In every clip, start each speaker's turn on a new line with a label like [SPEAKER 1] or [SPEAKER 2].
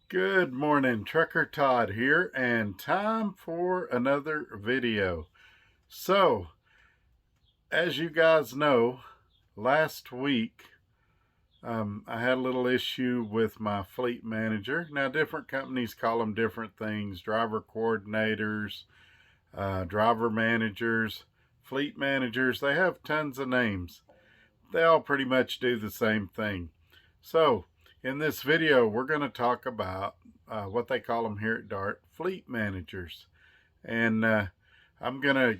[SPEAKER 1] Good morning, Trucker Todd here, and time for another video. So, as you guys know, last week I had a little issue with my fleet manager. Now, different companies call them different things: driver coordinators, driver managers, fleet managers. They have tons of names. They all pretty much do the same thing. So, in this video, we're going to talk about what they call them here at DART, fleet managers. And I'm going to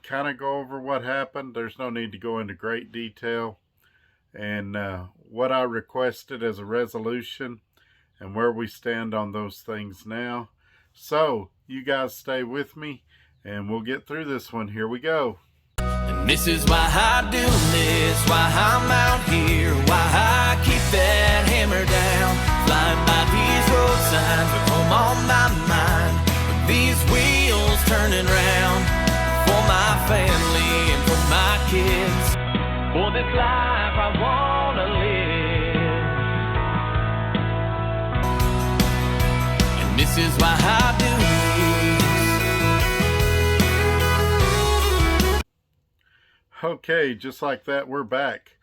[SPEAKER 1] kind of go over what happened. There's no need to go into great detail. And what I requested as a resolution and where we stand on those things now. So, you guys stay with me and we'll get through this one. Here we go.
[SPEAKER 2] And this is why I do this, why I'm out here, why I keep that hammer down, flying by these road signs with home on my mind, with these wheels turning round, for my family and for my kids, for this life I wanna live. And this is why I do this.
[SPEAKER 1] Okay, just like that, we're back.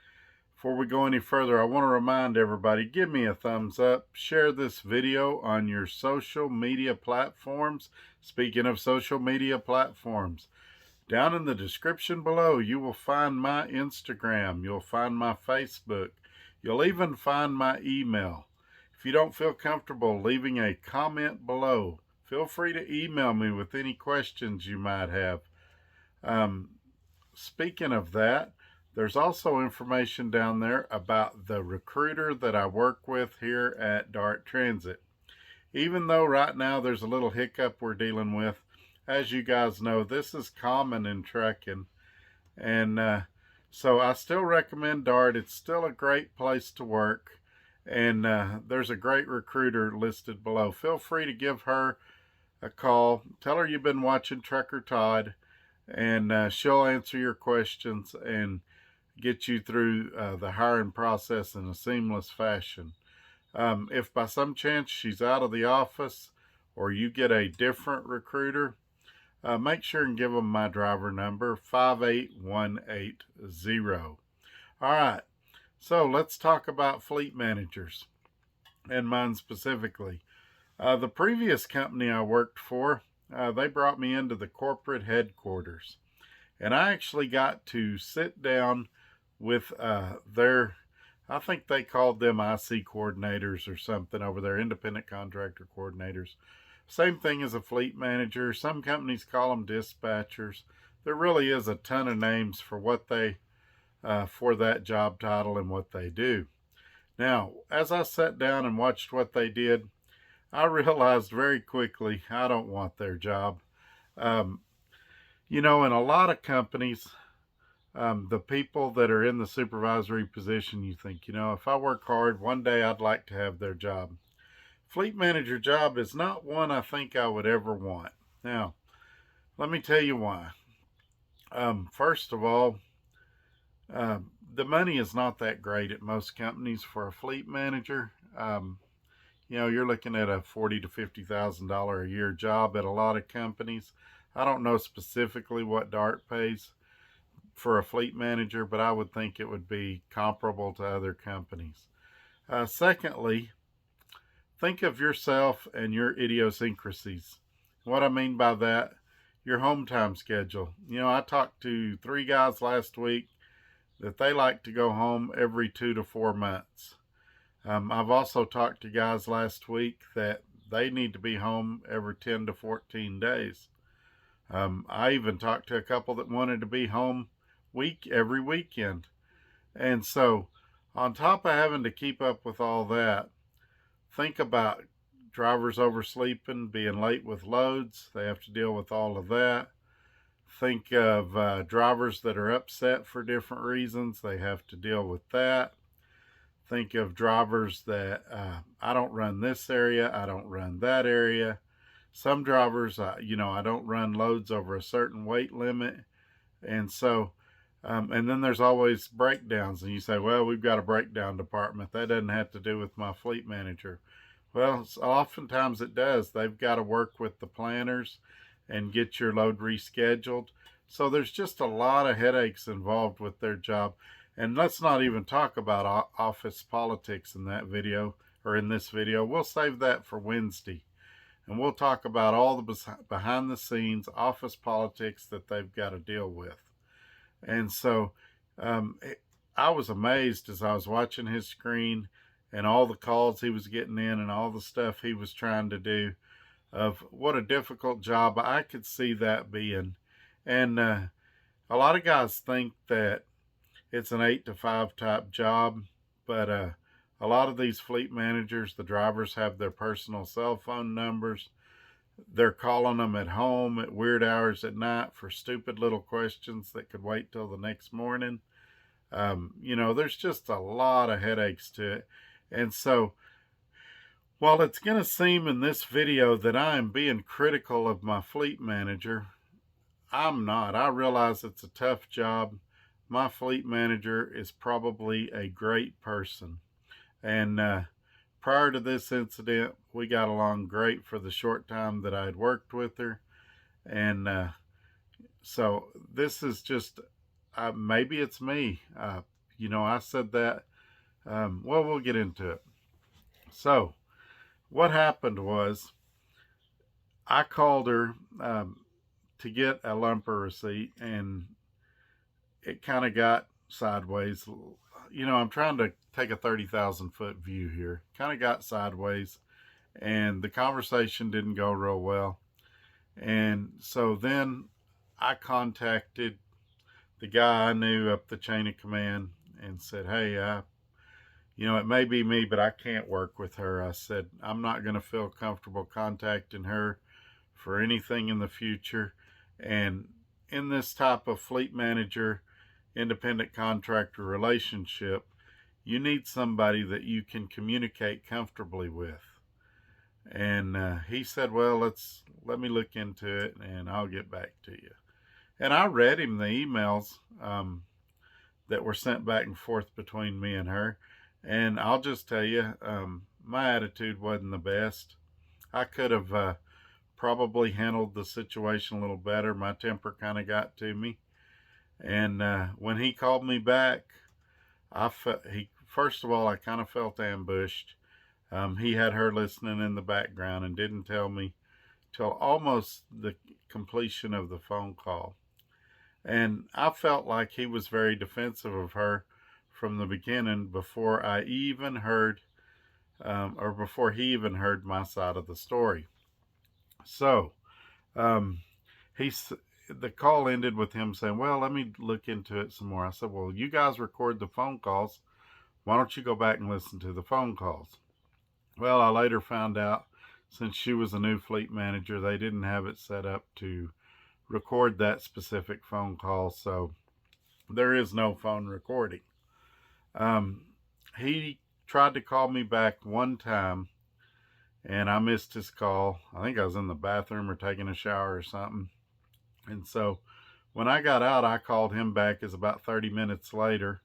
[SPEAKER 1] Before we go any further, I want to remind everybody, give me a thumbs up, share this video on your social media platforms. Speaking of social media platforms, down in the description below, you will find my Instagram, you'll find my Facebook, you'll even find my email. If you don't feel comfortable leaving a comment below, feel free to email me with any questions you might have. Speaking of that, there's also information down there about the recruiter that I work with here at DART Transit. Even though right now there's a little hiccup we're dealing with, as you guys know, this is common in trucking. And so I still recommend DART. It's still a great place to work. And there's a great recruiter listed below. Feel free to give her a call. Tell her you've been watching Trucker Todd. And she'll answer your questions and get you through the hiring process in a seamless fashion. If by some chance she's out of the office or you get a different recruiter, make sure and give them my driver number, 58180. All right, so let's talk about fleet managers, and mine specifically. The previous company I worked for, they brought me into the corporate headquarters, and I actually got to sit down with their, I think they called them IC coordinators or something over there, independent contractor coordinators. Same thing as a fleet manager. Some companies call them dispatchers. There really is a ton of names for what they, for that job title and what they do. Now, as I sat down and watched what they did, I realized very quickly I don't want their job. You know, in a lot of companies, the people that are in the supervisory position, you think, you know, if I work hard, one day I'd like to have their job. Fleet manager job is not one I think I would ever want. Now, let me tell you why. First of all, the money is not that great at most companies for a fleet manager. You know, you're looking at a $40,000 to $50,000 a year job at a lot of companies. I don't know specifically what DART pays for a fleet manager, but I would think it would be comparable to other companies. Secondly, think of yourself and your idiosyncrasies. What I mean by that, your home time schedule. You know, I talked to 3 guys last week that they like to go home every 2 to 4 months. I've also talked to guys last week that they need to be home every 10 to 14 days. I even talked to a couple that wanted to be home every weekend. And so, on top of having to keep up with all that, think about drivers oversleeping, being late with loads. They have to deal with all of that. Think of drivers that are upset for different reasons. They have to deal with that. Think of drivers that I don't run this area, I don't run that area. Some drivers, you know, I don't run loads over a certain weight limit. And so, and then there's always breakdowns. And you say, well, we've got a breakdown department. That doesn't have to do with my fleet manager. Well, oftentimes it does. They've got to work with the planners and get your load rescheduled. So there's just a lot of headaches involved with their job. And let's not even talk about office politics in that video, or in this video. We'll save that for Wednesday. And we'll talk about all the behind the scenes office politics that they've got to deal with. And so um, I was amazed as I was watching his screen and all the calls he was getting in and all the stuff he was trying to do, of what a difficult job I could see that being. And a lot of guys think that it's an 8 to 5 type job, but a lot of these fleet managers, the drivers have their personal cell phone numbers. They're calling them at home at weird hours at night for stupid little questions that could wait till the next morning. There's just a lot of headaches to it. And so, while it's going to seem in this video that I am being critical of my fleet manager, I'm not. I realize it's a tough job. My fleet manager is probably a great person. And prior to this incident, we got along great for the short time that I'd worked with her. And so this is just, maybe it's me. I said that. Well, we'll get into it. So what happened was, I called her to get a lumper receipt, and it kind of got sideways. I'm trying to take a 30,000 foot view here. Kind of got sideways, and the conversation didn't go real well. And so then I contacted the guy I knew up the chain of command and said, hey, it may be me, but I can't work with her. I said, I'm not going to feel comfortable contacting her for anything in the future. And in this type of fleet manager, independent contractor relationship, you need somebody that you can communicate comfortably with. And he said, well, let me look into it and I'll get back to you. And I read him the emails that were sent back and forth between me and her. And I'll just tell you, my attitude wasn't the best. I could have probably handled the situation a little better. My temper kind of got to me. And when he called me back, first of all, I kind of felt ambushed. He had her listening in the background and didn't tell me till almost the completion of the phone call. And I felt like he was very defensive of her from the beginning, before I even heard, or before he even heard my side of the story. So, the call ended with him saying, well, let me look into it some more. I said, well, you guys record the phone calls. Why don't you go back and listen to the phone calls? Well, I later found out, since she was a new fleet manager, they didn't have it set up to record that specific phone call. So there is no phone recording. He tried to call me back one time, and I missed his call. I think I was in the bathroom or taking a shower or something. And so when I got out, I called him back. It's about 30 minutes later,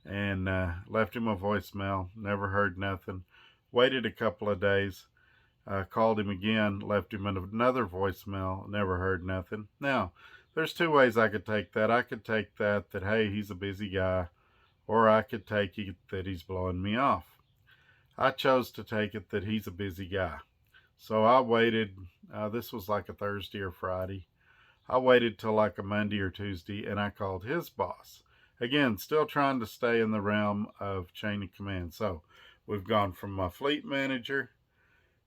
[SPEAKER 1] and left him a voicemail. Never heard nothing. Waited a couple of days. Called him again, left him another voicemail. Never heard nothing. Now, there's two ways I could take that. I could take that, hey, he's a busy guy. Or I could take it that he's blowing me off. I chose to take it that he's a busy guy. So I waited. This was like a Thursday or Friday. I waited till like a Monday or Tuesday, and I called his boss. Again, still trying to stay in the realm of chain of command. So we've gone from my fleet manager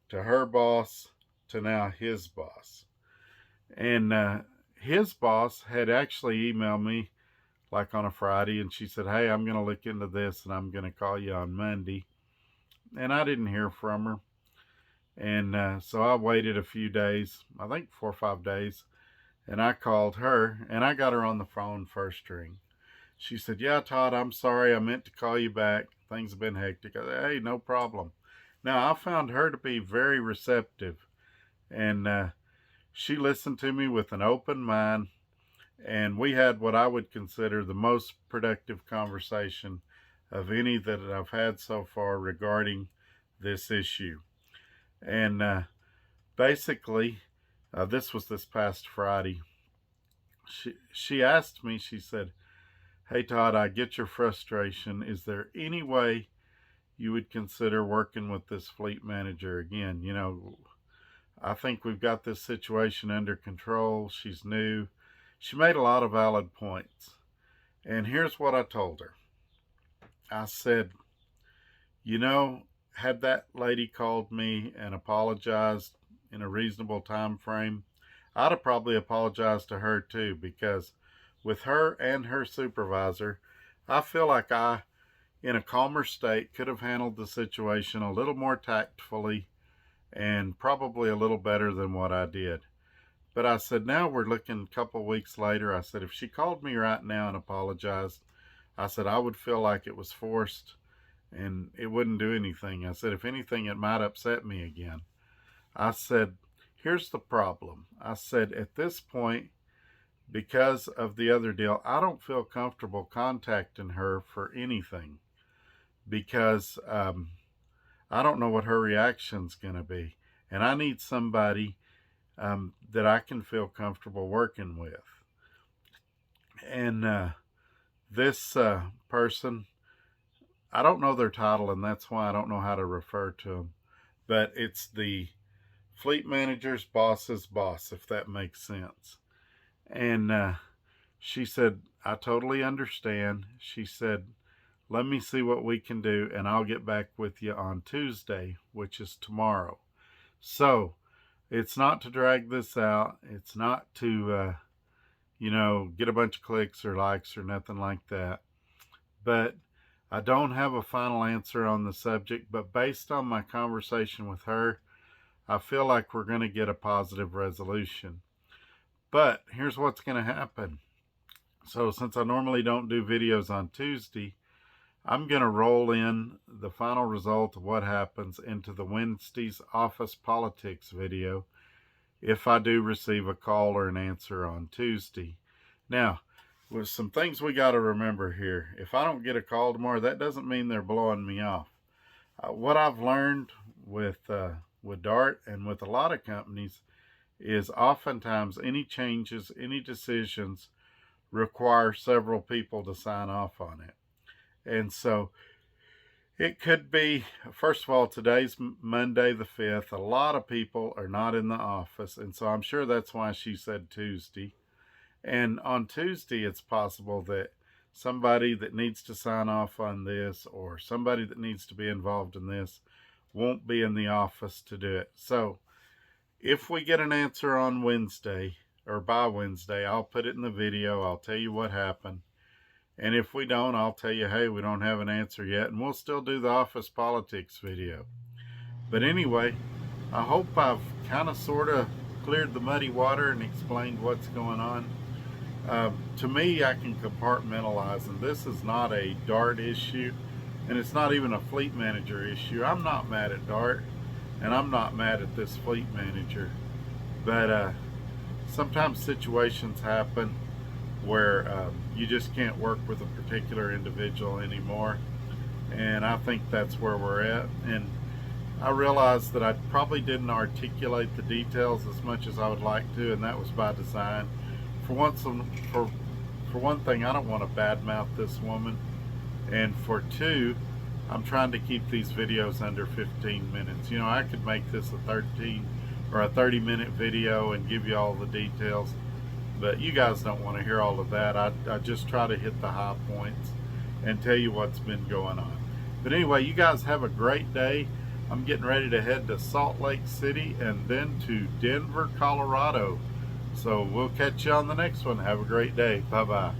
[SPEAKER 1] to her boss to now his boss. And his boss had actually emailed me like on a Friday, and she said, hey, I'm going to look into this and I'm going to call you on Monday. And I didn't hear from her. And so I waited a few days, I think 4 or 5 days, and I called her, and I got her on the phone first ring. She said, yeah, Todd, I'm sorry. I meant to call you back. Things have been hectic. I said, hey, no problem. Now, I found her to be very receptive, and she listened to me with an open mind. And we had what I would consider the most productive conversation of any that I've had so far regarding this issue. And basically, this was this past Friday. She asked me, she said, "Hey Todd, I get your frustration. Is there any way you would consider working with this fleet manager again? You know, I think we've got this situation under control. She's new." She made a lot of valid points. And here's what I told her. I said, you know, had that lady called me and apologized in a reasonable time frame, I'd have probably apologized to her too, because with her and her supervisor, I feel like I, in a calmer state, could have handled the situation a little more tactfully and probably a little better than what I did. But I said, now we're looking a couple weeks later. I said, if she called me right now and apologized, I said, I would feel like it was forced and it wouldn't do anything. I said, if anything, it might upset me again. I said, here's the problem. I said, at this point, because of the other deal, I don't feel comfortable contacting her for anything, because I don't know what her reaction's going to be. And I need somebody that I can feel comfortable working with. And this person, I don't know their title, and that's why I don't know how to refer to them, but it's the fleet manager's boss's boss, if that makes sense. And she said, I totally understand. She said, let me see what we can do, and I'll get back with you on Tuesday, which is tomorrow. So it's not to drag this out. It's not to, get a bunch of clicks or likes or nothing like that. But I don't have a final answer on the subject, but based on my conversation with her, I feel like we're going to get a positive resolution. But here's what's going to happen. So since I normally don't do videos on Tuesday, I'm going to roll in the final result of what happens into the Wednesday's office politics video if I do receive a call or an answer on Tuesday. Now, with some things we got to remember here. If I don't get a call tomorrow, that doesn't mean they're blowing me off. What I've learned with DART and with a lot of companies is oftentimes any changes, any decisions require several people to sign off on it. And so it could be, first of all, today's Monday the 5th. A lot of people are not in the office, and so I'm sure that's why she said Tuesday. And on Tuesday, it's possible that somebody that needs to sign off on this or somebody that needs to be involved in this won't be in the office to do it. So if we get an answer on Wednesday or by Wednesday, I'll put it in the video. I'll tell you what happened. And if we don't, I'll tell you, hey, we don't have an answer yet, and we'll still do the office politics video. But anyway, I hope I've kind of sort of cleared the muddy water and explained what's going on. To me, I can compartmentalize, and this is not a DART issue, and it's not even a fleet manager issue. I'm not mad at DART, and I'm not mad at this fleet manager. But sometimes situations happen where you just can't work with a particular individual anymore, and I think that's where we're at. And I realized that I probably didn't articulate the details as much as I would like to, and that was by design. For one thing, I don't want to badmouth this woman, and for two, I'm trying to keep these videos under 15 minutes. You know, I could make this a 30-minute video and give you all the details, but you guys don't want to hear all of that. I just try to hit the high points and tell you what's been going on. But anyway, you guys have a great day. I'm getting ready to head to Salt Lake City and then to Denver, Colorado. So we'll catch you on the next one. Have a great day. Bye-bye.